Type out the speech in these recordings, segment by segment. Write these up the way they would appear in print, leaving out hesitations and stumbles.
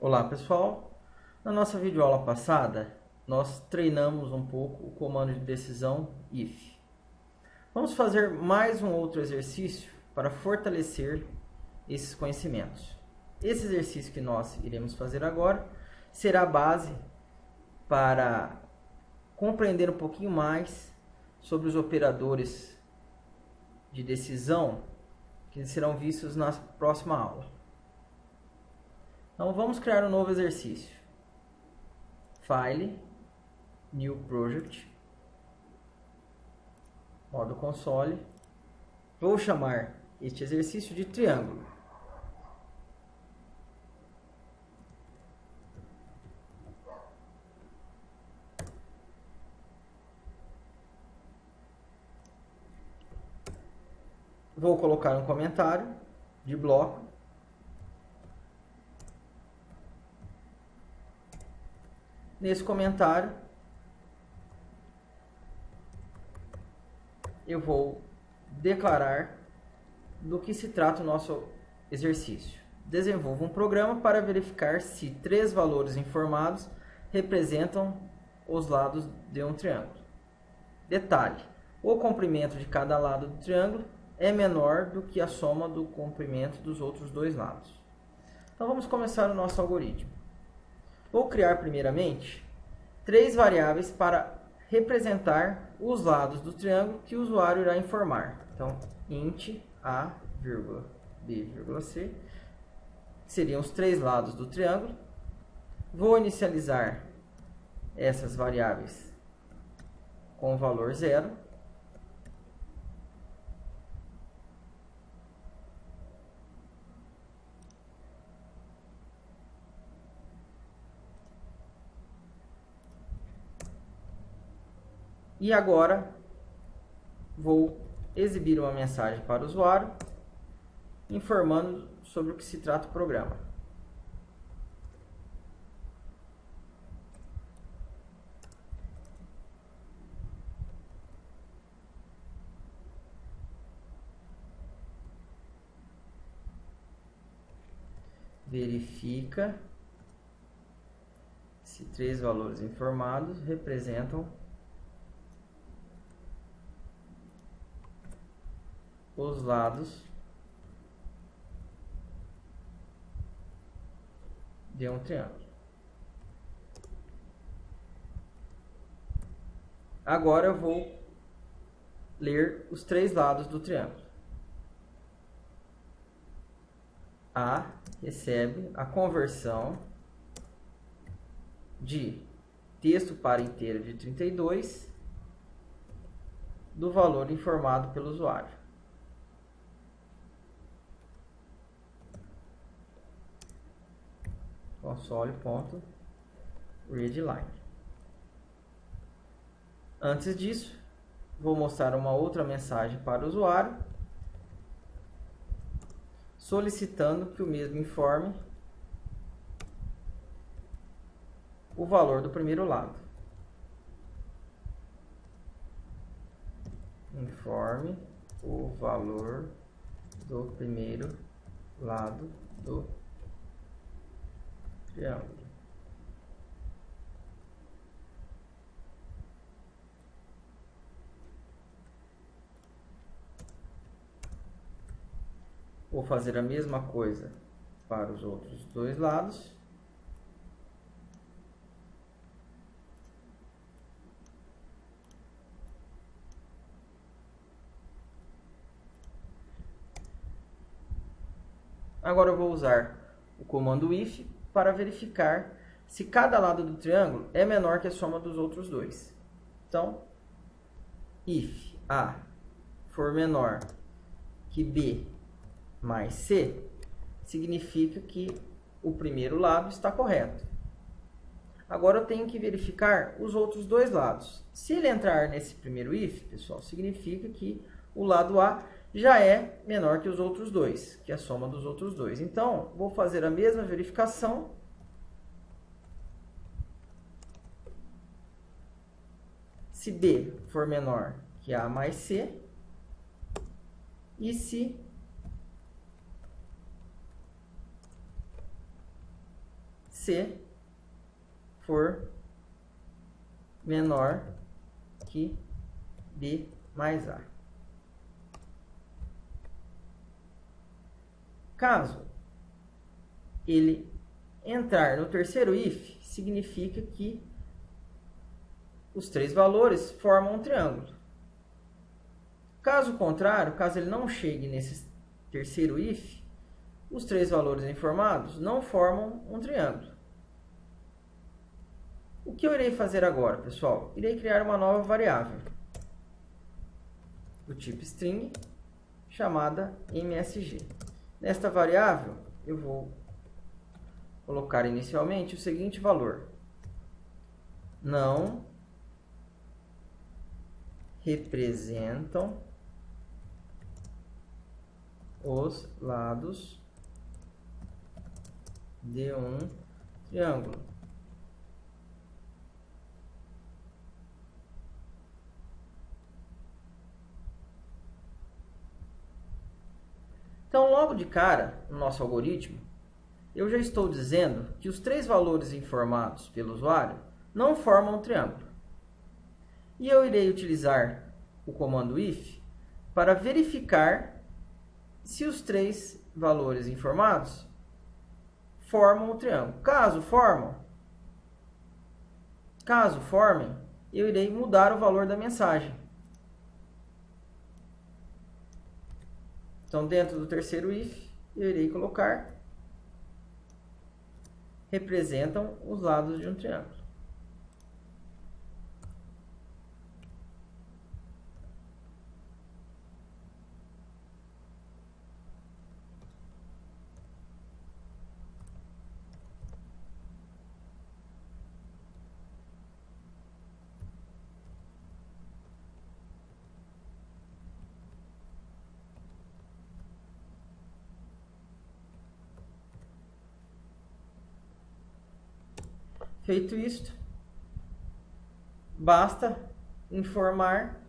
Olá pessoal, na nossa videoaula passada nós treinamos um pouco o comando de decisão if. Vamos fazer mais um outro exercício para fortalecer esses conhecimentos. Esse exercício que nós iremos fazer agora será a base para compreender um pouquinho mais sobre os operadores de decisão que serão vistos na próxima aula. Então vamos criar um novo exercício. File, New Project, modo console. Vou chamar este exercício de triângulo. Vou colocar um comentário de bloco. Nesse comentário, eu vou declarar do que se trata o nosso exercício. Desenvolva um programa para verificar se três valores informados representam os lados de um triângulo. Detalhe: o comprimento de cada lado do triângulo é menor do que a soma do comprimento dos outros dois lados. Então vamos começar o nosso algoritmo. Vou criar primeiramente três variáveis para representar os lados do triângulo que o usuário irá informar. Então, int a, b, c, seriam os três lados do triângulo. Vou inicializar essas variáveis com o valor 0. E agora vou exibir uma mensagem para o usuário informando sobre o que se trata o programa. Verifica se três valores informados representam os lados de um triângulo. Agora eu vou ler os três lados do triângulo. A recebe a conversão de texto para inteiro de 32 do valor informado pelo usuário. Console.readline. Antes disso, vou mostrar uma outra mensagem para o usuário, solicitando que o mesmo informe o valor do primeiro lado. Informe o valor do primeiro lado do triângulo. Vou fazer a mesma coisa para os outros dois lados. Agora eu vou usar o comando if para verificar se cada lado do triângulo é menor que a soma dos outros dois. Então, if A for menor que B mais C, significa que o primeiro lado está correto. Agora eu tenho que verificar os outros dois lados. Se ele entrar nesse primeiro if, pessoal, significa que o lado A já é menor que os outros dois, que é a soma dos outros dois. Então, vou fazer a mesma verificação. Se B for menor que A mais C, e se C for menor que B mais A. Caso ele entrar no terceiro if, significa que os três valores formam um triângulo. Caso contrário, caso ele não chegue nesse terceiro if, os três valores informados não formam um triângulo. O que eu irei fazer agora, pessoal? Irei criar uma nova variável do tipo string, chamada MSG. Nesta variável, eu vou colocar inicialmente o seguinte valor: não representam os lados de um triângulo. Então, logo de cara, no nosso algoritmo, eu já estou dizendo que os três valores informados pelo usuário não formam um triângulo. E eu irei utilizar o comando if para verificar se os três valores informados formam um triângulo. Caso formem, eu irei mudar o valor da mensagem. Então, dentro do terceiro if, eu irei colocar representam os lados de um triângulo. Feito isto, basta informar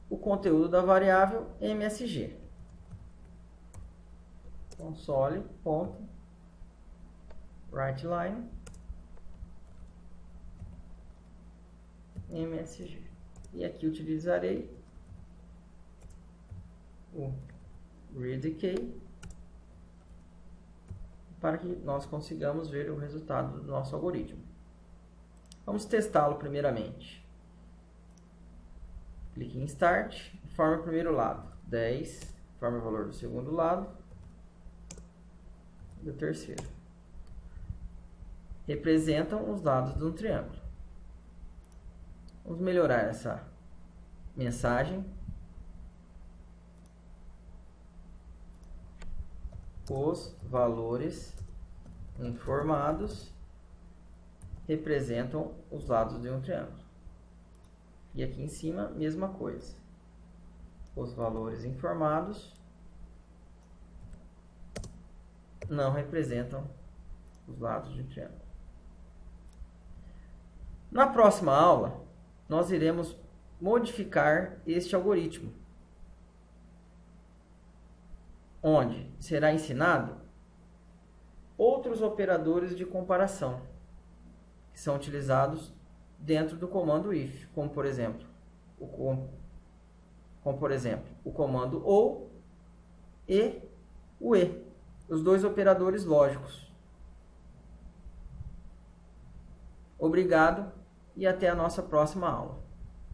o conteúdo da variável MSG. Console.writeLine MSG. E aqui utilizarei o readKey para que nós consigamos ver o resultado do nosso algoritmo. Vamos testá-lo primeiramente. Clique em Start, forma o primeiro lado, 10, forma o valor do segundo lado, do terceiro. Representam os lados de um triângulo. Vamos melhorar essa mensagem. Os valores informados representam os lados de um triângulo. E aqui em cima, mesma coisa. Os valores informados não representam os lados de um triângulo. Na próxima aula, nós iremos modificar este algoritmo, onde será ensinado outros operadores de comparação que são utilizados dentro do comando if, como por exemplo o comando ou e o e, os dois operadores lógicos. Obrigado e até a nossa próxima aula.